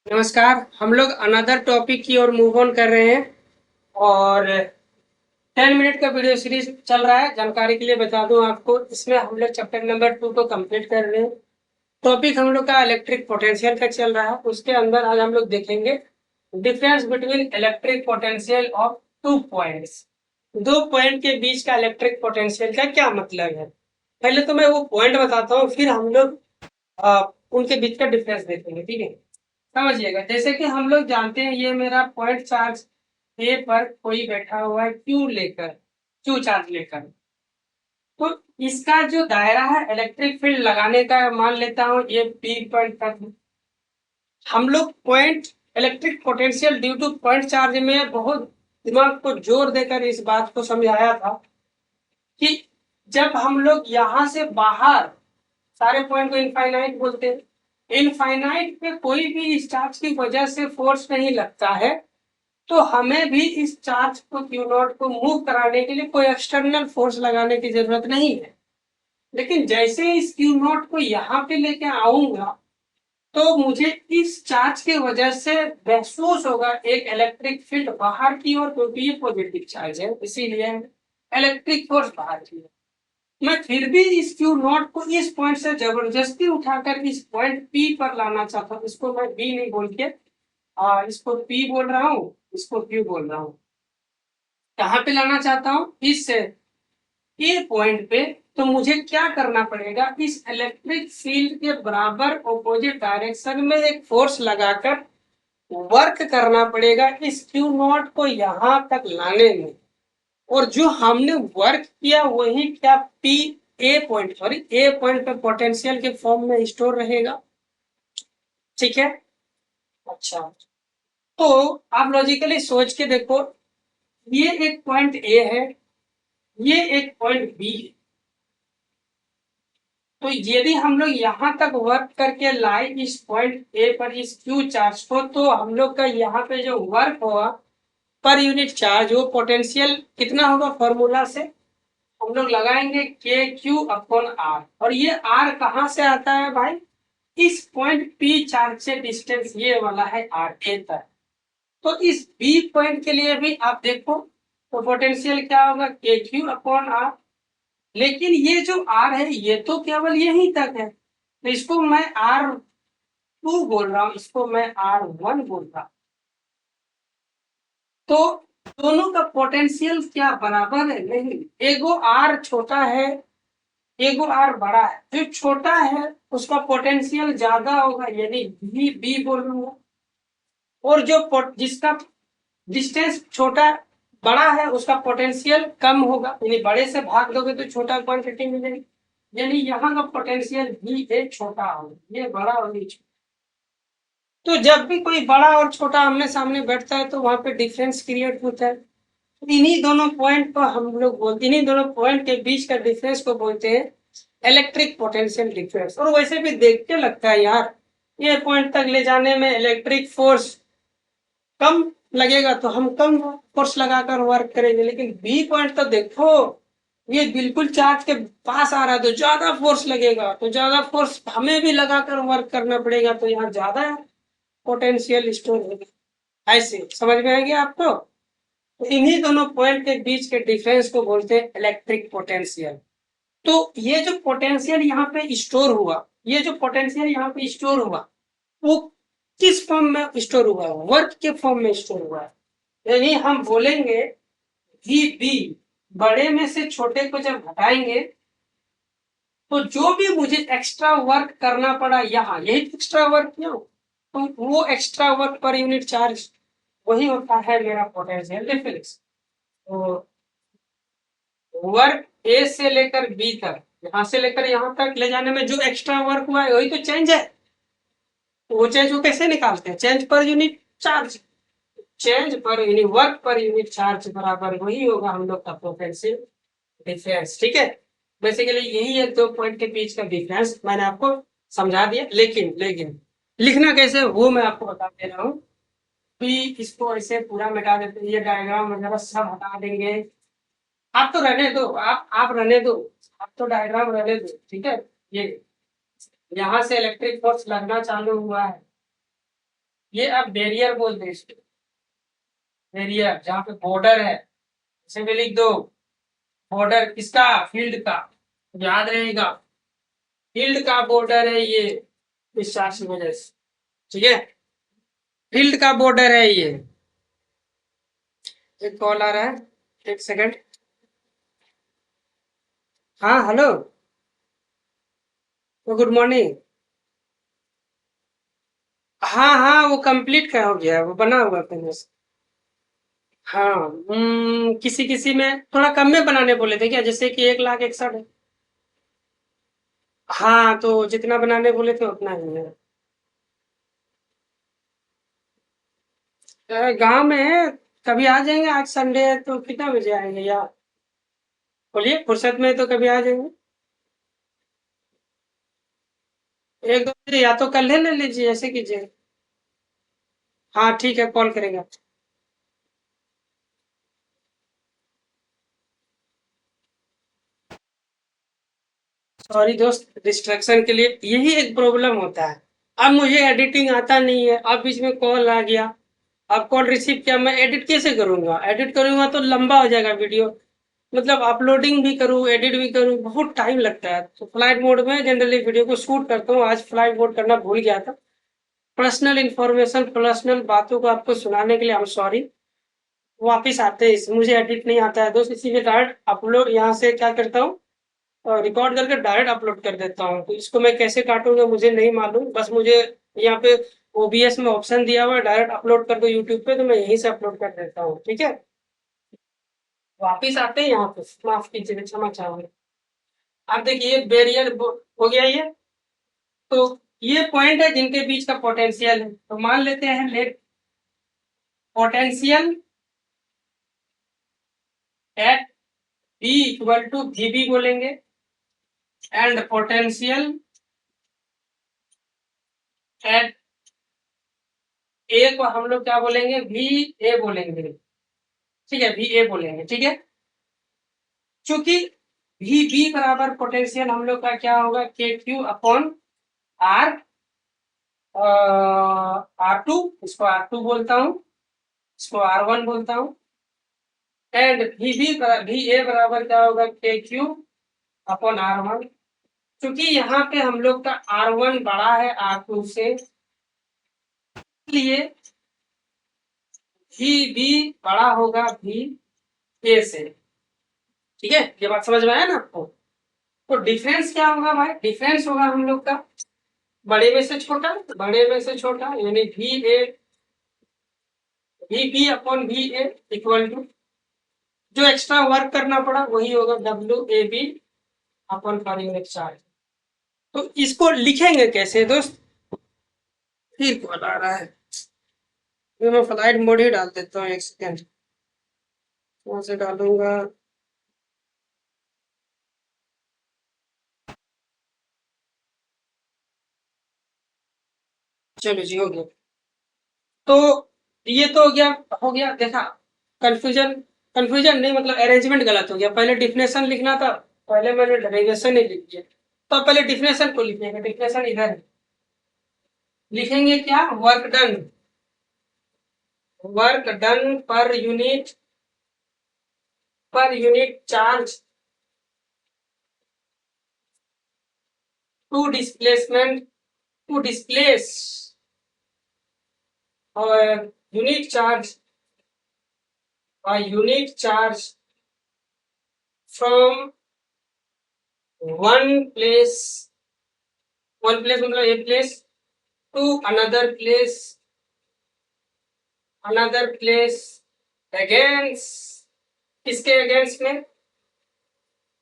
नमस्कार। हम लोग अनदर टॉपिक की ओर मूव ऑन कर रहे हैं और 10 मिनट का वीडियो सीरीज चल रहा है। जानकारी के लिए बता दूं आपको, इसमें हम लोग चैप्टर नंबर 2 को कंप्लीट कर रहे हैं। टॉपिक हम लोग का इलेक्ट्रिक पोटेंशियल का चल रहा है। उसके अंदर आज हम लोग देखेंगे difference between electric potential of 2 points. 2 point के बीच का इलेक्ट्रिक पोटेंशियल का क्या मतलब है। पहले तो मैं वो पॉइंट बताता हूँ, फिर हम लोग उनके बीच का डिफरेंस देखेंगे। ठीक है, समझिएगा। जैसे कि हम लोग जानते हैं, ये मेरा पॉइंट चार्ज ए पर कोई बैठा हुआ है क्यू चार्ज लेकर। तो इसका जो दायरा है इलेक्ट्रिक फील्ड लगाने का, मान लेता हूँ ये पी पॉइंट तक है। हम लोग point electric potential due two point charge में बहुत दिमाग को जोर देकर इस बात को समझाया था कि जब हम लोग यहाँ से बाहर, सारे पॉइंट को इनफाइनाइट बोलते हैं, इनफाइनाइट पे कोई भी इस चार्ज की वजह से फोर्स नहीं लगता है, तो हमें भी इस चार्ज को क्यू नॉट को मूव कराने के लिए कोई एक्सटर्नल फोर्स लगाने की जरूरत नहीं है। लेकिन जैसे इस क्यू नॉट को यहाँ पे लेके आऊंगा तो मुझे इस चार्ज की वजह से महसूस होगा एक इलेक्ट्रिक फील्ड बाहर की ओर, क्योंकि ये पॉजिटिव चार्ज है, इसीलिए इलेक्ट्रिक फोर्स बाहर की ओर। मैं फिर भी इस क्यू नॉट को इस पॉइंट से जबरदस्ती उठाकर इस पॉइंट पी पर लाना चाहता हूँ। इसको मैं बी नहीं बोल के इसको पी बोल रहा हूँ, इसको क्यू बोल रहा हूँ। कहाँ पे लाना चाहता हूँ, इस ए पॉइंट पे। तो मुझे क्या करना पड़ेगा, इस इलेक्ट्रिक फील्ड के बराबर ऑपोजिट डायरेक्शन में एक फोर्स लगाकर वर्क करना पड़ेगा इस क्यू नॉट को यहाँ तक लाने में। और जो हमने वर्क किया वही क्या पी ए पॉइंट पे पोटेंशियल के फॉर्म में स्टोर रहेगा। ठीक है, अच्छा। तो आप लॉजिकली सोच के देखो, ये एक पॉइंट ए है, ये एक पॉइंट बी है। तो यदि हम लोग यहाँ तक वर्क करके लाए इस पॉइंट ए पर इस क्यू चार्ज को, तो हम लोग का यहाँ पे जो वर्क होगा पर यूनिट चार्ज, वो पोटेंशियल कितना होगा, फॉर्मूला से हम लोग लगाएंगे के क्यू अपॉन आर। और ये आर कहाँ से आता है भाई, इस पॉइंट पी चार्ज से डिस्टेंस ये वाला है आर ए तक। तो इस बी पॉइंट के लिए भी आप देखो, तो पोटेंशियल क्या होगा, के क्यू अपॉन आर। लेकिन ये जो आर है ये तो केवल यहीं तक है, तो इसको मैं आर टू बोल रहा हूँ, इसको मैं आर वन बोल रहा हूँ। तो दोनों का पोटेंशियल क्या बराबर है, नहीं। एगो आर छोटा है, एगो आर बड़ा है। जो छोटा है उसका पोटेंशियल ज्यादा होगा, यानी बी बी बोलूंगा। और जो जिसका डिस्टेंस छोटा बड़ा है उसका पोटेंशियल कम होगा, यानी बड़े से भाग दोगे तो छोटा क्वांटिटी मिलेगी। यानी यहाँ का पोटेंशियल भी एक छोटा होगा, ये बड़ा और ये छोटा। तो जब भी कोई बड़ा और छोटा आमने सामने बैठता है तो वहां पे डिफरेंस क्रिएट होता है। इन्हीं दोनों पॉइंट को हम लोग बोलते, इन्हीं दोनों पॉइंट के बीच का डिफरेंस को बोलते हैं इलेक्ट्रिक पोटेंशियल डिफरेंस। और वैसे भी देख के लगता है यार, ये पॉइंट तक ले जाने में इलेक्ट्रिक फोर्स कम लगेगा तो हम कम फोर्स लगाकर वर्क करेंगे। लेकिन बी पॉइंट तो देखो, ये बिल्कुल चार्ज के पास आ रहा है तो ज्यादा फोर्स लगेगा, तो ज्यादा फोर्स हमें भी लगाकर वर्क करना पड़ेगा, तो यहाँ ज्यादा पोटेंशियल स्टोर होगा। ऐसे समझ में आएगी आपको। तो इन्हीं दोनों पॉइंट के बीच के डिफरेंस को बोलते हैं इलेक्ट्रिक पोटेंशियल। तो ये जो पोटेंशियल यहाँ पे स्टोर हुआ, ये जो पोटेंशियल यहाँ पे स्टोर हुआ, वो किस फॉर्म में स्टोर हुआ है, वर्क के फॉर्म में स्टोर हुआ है। यानी हम बोलेंगे वी बी, बड़े में से छोटे को जब घटाएंगे तो जो भी मुझे एक्स्ट्रा वर्क करना पड़ा यहाँ, यही एक्स्ट्रा वर्क किया, तो वो extra work per unit charge वही होता है मेरा पोटेंशियल डिफरेंस। तो वर्क ए से लेकर बी तक, यहाँ से लेकर यहाँ तक ले जाने में जो एक्स्ट्रा वर्क हुआ है वही तो चेंज है। वो चेंज को कैसे निकालते हैं, चेंज पर unit charge. Change per unit work per unit charge बराबर वही होगा हम लोग का पोटेंशियल डिफरेंस। ठीक है, बेसिकली यही है 2 पॉइंट के बीच का डिफरेंस, मैंने आपको समझा दिया। लेकिन लेकिन लिखना कैसे वो मैं आपको बता दे रहा हूँ। इसको ऐसे पूरा मिटा देते हैं, ये डायग्राम वगैरह सब हटा देंगे। आप तो रहने दो, आप रहने दो, आप तो डायग्राम रहने दो। ठीक है, ये यहाँ से इलेक्ट्रिक फोर्स लगना चालू हुआ है, ये आप बैरियर बोलते हैं इसको, बैरियर जहाँ पे बॉर्डर है, इसे भी लिख दो। बॉर्डर किसका? फील्ड का, याद रहेगा, फील्ड का बॉर्डर है ये, इस चार्ज की वजह से। ठीक है, फील्ड का बॉर्डर है ये। एक कॉल आ रहा है, एक सेकंड। हाँ हेलो, गुड मॉर्निंग। हाँ हाँ, वो कंप्लीट का हो गया, वो बना हुआ पहले से। हाँ, किसी किसी में थोड़ा कम में बनाने बोले थे क्या, जैसे कि 1,61,000 है। हाँ, तो जितना बनाने बोले थे उतना ही है। गांव में है, कभी आ जाएंगे, आज संडे है तो कितना बजे आएंगे यार? बोलिए, फुर्सत में तो कभी आ जाएंगे। 1-2 बजे, या तो कल है ले लीजिए, ऐसे कीजिए। हाँ ठीक है, कॉल करेंगे। सॉरी दोस्त, डिस्ट्रैक्शन के लिए, यही एक प्रॉब्लम होता है। अब मुझे एडिटिंग आता नहीं है, अब बीच में कॉल आ गया, अब कॉल रिसीव किया, मैं एडिट कैसे करूंगा? एडिट करूंगा तो लंबा हो जाएगा वीडियो, मतलब अपलोडिंग भी करूँ, एडिट भी करूँ, बहुत टाइम लगता है। तो फ्लाइट मोड में जनरली वीडियो को शूट करता हूँ, आज फ्लाइट मोड करना भूल गया था। पर्सनल इंफॉर्मेशन, पर्सनल बातों को आपको सुनाने के लिए हम सॉरी। वापिस आते हैं मुझे एडिट नहीं आता है दोस्त, इसीलिए डायरेक्ट अपलोड यहाँ से क्या करता हूँ, रिकॉर्ड करके डायरेक्ट अपलोड कर देता हूँ। तो इसको मैं कैसे काटूंगा मुझे नहीं मालूम, बस मुझे यहाँ पे ओबीएस में ऑप्शन दिया हुआ है, डायरेक्ट अपलोड कर दो यूट्यूब पे, तो मैं यहीं से अपलोड कर देता हूँ। ठीक है, वापिस आते हैं यहाँ पे, माफ कीजिएगा, क्षमा चाहूंगा। अब देखिए बैरियर हो गया ये, तो ये पॉइंट है जिनके बीच का पोटेंशियल है, तो मान लेते हैं let potential at B equal to V बोलेंगे, एंड पोटेंशियल एट ए को हम लोग क्या बोलेंगे? वी ए बोलेंगे। ठीक है, वी ए बोलेंगे। ठीक है, चूंकि वी बी बराबर पोटेंशियल हम लोग का क्या होगा? के क्यू अपॉन आर, R2, इसको R2 बोलता हूँ, इसको R1 बोलता हूँ, एंड वी ए बराबर क्या होगा? के क्यू अपॉन R1। क्योंकि यहाँ पे हम लोग का R1 बड़ा है R2 से, इसलिए वी बी बड़ा होगा वी ए से। ठीक है, ये बात समझ में आया ना आपको? तो डिफरेंस क्या होगा भाई? डिफरेंस होगा हम लोग का बड़े में से छोटा, बड़े में से छोटा, यानी V B upon V A equal to, जो एक्स्ट्रा वर्क करना पड़ा वही होगा W A B upon per unit charge. तो इसको लिखेंगे कैसे दोस्त? फिर कॉल आ रहा है, तो मैं फ्लाइट मोड ही डाल देता हूँ, एक सेकेंड, वहां से डालूंगा। चलो जी, हो गया। तो ये तो हो गया देखा, कंफ्यूजन, कंफ्यूजन नहीं मतलब अरेंजमेंट गलत हो गया, पहले डिफिनेशन लिखना था, पहले मैंने डेरिवेशन ही लिख दिया। तो पहले डिफिनेशन को लिखेंगे, डिफिनेशन इधर है। लिखेंगे क्या? वर्क डन पर unit charge to displacement, to displace और unit charge from one place, one place मतलब एक place, to another place against, किसके अगेंस्ट में?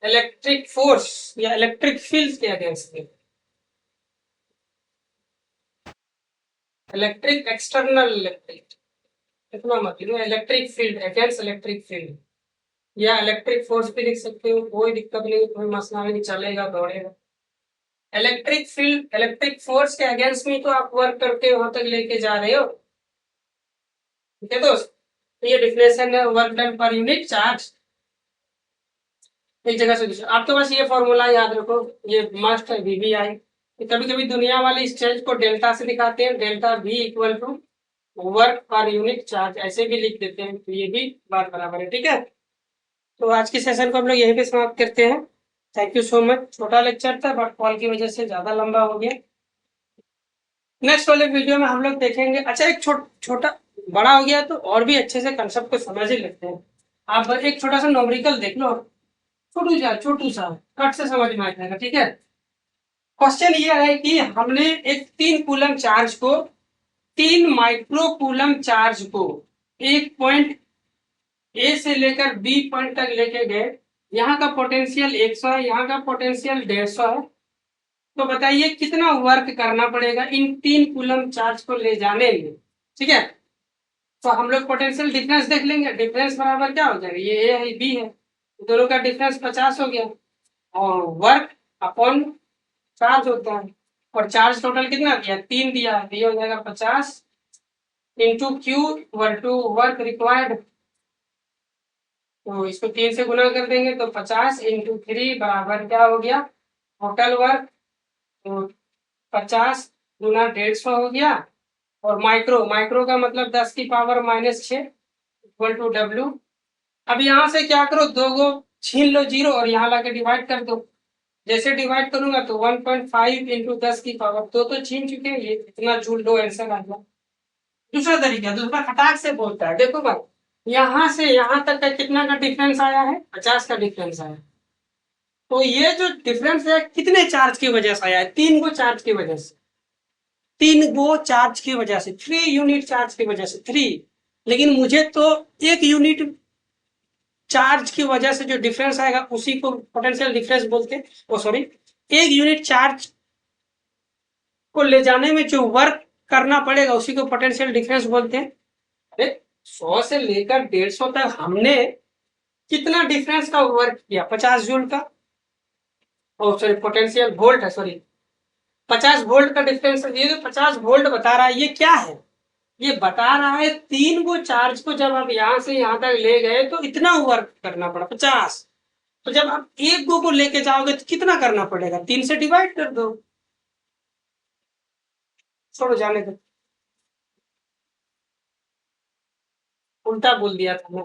इलेक्ट्रिक फोर्स या इलेक्ट्रिक फील्ड के अगेंस्ट में, इलेक्ट्रिक एक्सटर्नल इलेक्ट्रिक, इतना मतलब electric field against electric field, या इलेक्ट्रिक फोर्स भी लिख सकते हो, कोई दिक्कत नहीं, कोई मसला नहीं, चलेगा, दौड़ेगा। इलेक्ट्रिक फील्ड, इलेक्ट्रिक फोर्स के अगेंस्ट में तो आप वर्क करके वहां तक लेके जा रहे हो। ठीक है दोस्त, तो ये डिफिनेशन है वर्क डन पर यूनिट चार्ज। एक जगह से आप तो बस ये फॉर्मूला याद रखो, ये मस्ट है वीवीआई। कभी कभी दुनिया वाले इस चेंज को डेल्टा से दिखाते हैं, delta V equal to work per unit charge ऐसे भी लिख देते हैं, तो ये भी बात बराबर है। ठीक है, तो आज के सेशन को हम लोग यहीं पे समाप्त करते हैं। Thank you so much. छोटा लेक्चर था बट कॉल की वजह से ज्यादा लंबा हो गया। नेक्स्ट वाले वीडियो में हम लोग देखेंगे। अच्छा, एक छोटा बड़ा हो गया तो और भी अच्छे से कंसेप्ट को समझ ही लेते हैं। आप एक छोटा सा न्यूमेरिकल देख लो, छोटू सा कट से समझ में आ जाएगा। ठीक है, क्वेश्चन ये है कि हमने एक 3 कूलम चार्ज को 3 माइक्रो कूलम चार्ज को एक पॉइंट ए से लेकर बी पॉइंट तक लेके गए। यहाँ का पोटेंशियल 100 है, यहाँ का पोटेंशियल 150 है। तो बताइए कितना वर्क करना पड़ेगा इन 3 कूलम चार्ज को ले जाने में। ठीक है, तो हम लोग पोटेंशियल डिफरेंस देख लेंगे। डिफरेंस बराबर क्या हो जाएगा, ये ए है बी है, दोनों का डिफरेंस 50 हो गया। और वर्क अपॉन चार्ज होता है, और चार्ज टोटल कितना दिया, 3 दिया है, तो ये हो जाएगा 50 into Q to work required. तो इसको 3 से गुना कर देंगे तो 50 इंटू 3 बराबर क्या हो गया, टोटल वर्क। तो 50 गुना 150 हो गया। और माइक्रो माइक्रो का मतलब 10 की पावर -6 इक्वल टू डब्ल्यू। अब यहाँ से क्या करो, 2 को छीन लो जीरो और यहाँ लाके डिवाइड कर दो। जैसे डिवाइड करूंगा तो 1.5 इंटू 10 की पावर, तो छीन चुके हैं, ये इतना झूठ दो आंसर आ गया। दूसरा तरीका, दूसरा खटाक से बोलता है, देखो भाई यहाँ से यहाँ तक का कितना का डिफरेंस आया है, 50 का डिफरेंस आया। तो ये जो डिफरेंस है कितने चार्ज की वजह से आया है, 3 को चार्ज की वजह से, 3 गो चार्ज की वजह से, 3 यूनिट चार्ज की वजह से, 3। लेकिन मुझे तो 1 यूनिट चार्ज की वजह से जो डिफरेंस आएगा उसी को पोटेंशियल डिफरेंस बोलते हैं। ओ सॉरी, 1 यूनिट चार्ज को ले जाने में जो वर्क करना पड़ेगा उसी को पोटेंशियल डिफरेंस बोलते हैं। अरे 100 से लेकर 150 तक हमने कितना डिफरेंस का वर्क किया, 50 जूल का। ओ सॉरी, पोटेंशियल वोल्ट है, सॉरी 50 वोल्ट का डिफरेंस है। ये जो 50 वोल्ट बता रहा है ये क्या है, ये बता रहा है 3 को चार्ज को जब आप यहाँ से यहाँ तक ले गए तो इतना वर्क करना पड़ा 50। तो जब आप 1 गो को लेके जाओगे तो कितना करना पड़ेगा, 3 से डिवाइड कर दो। छोड़ो जाने दो, उल्टा बोल दिया था मैं।